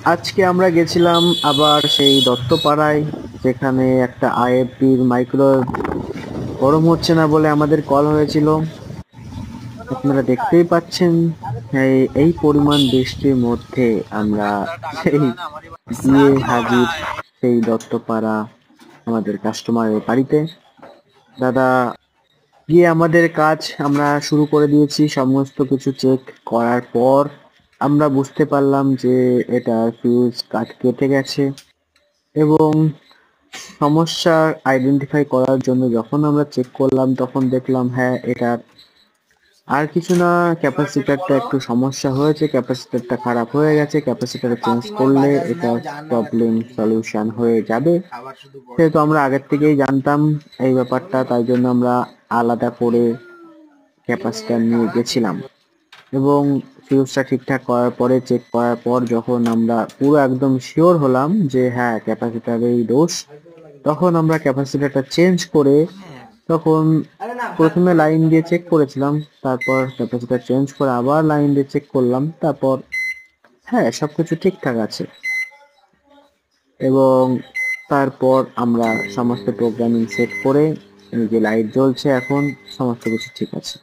আজকে আমরা গেছিলাম আবার সেই দত্তপাড়ায়, যেখানে একটা আইএফবির মাইক্রো গরম হচ্ছে না বলে আমাদের কল হয়েছিল। আপনারা দেখতেই পাচ্ছেন এই পরিমাণ বৃষ্টির মধ্যে আমরা সেই গিয়ে হাজির সেই দত্তপাড়া আমাদের কাস্টমারের বাড়িতে। দাদা গিয়ে আমাদের কাজ আমরা শুরু করে দিয়েছি। সমস্ত কিছু চেক করার পর আমরা বুঝতে পারলাম যে এটা ফিউজ কাট কেটে গেছে, এবং সমস্যা আইডেন্টিফাই করার জন্য যখন আমরা চেক করলাম তখন দেখলাম হ্যাঁ এটা আর কিছু না, ক্যাপাসিটরটা একটু সমস্যা হয়েছে, ক্যাপাসিটরটা খারাপ হয়ে গেছে, ক্যাপাসিটর চেঞ্জ করলে এটা প্রবলেম সলিউশন হয়ে যাবে। সেহেতু আমরা আগের থেকেই জানতাম এই ব্যাপারটা, তাই জন্য আমরা আলাদা করে ক্যাপাসিটর নিয়ে গেছিলাম। এবং ফিউজটা ঠিকঠাক করার পরে চেক করার পর যখন আমরা পুরো একদম শিওর হলাম যে হ্যাঁ ক্যাপাসিটরেই দোষ, তখন আমরা ক্যাপাসিটরটা চেঞ্জ করে তখন প্রথমে লাইন দিয়ে চেক করেছিলাম, তারপর ক্যাপাসিটর চেঞ্জ করে আবার লাইন দিয়ে চেক করলাম, তারপর হ্যাঁ সবকিছু ঠিকঠাক আছে। এবং তারপর আমরা সমস্ত প্রোগ্রামিং সেট করে এই যে লাইট জ্বলছে এখন, সমস্ত কিছু ঠিক আছে।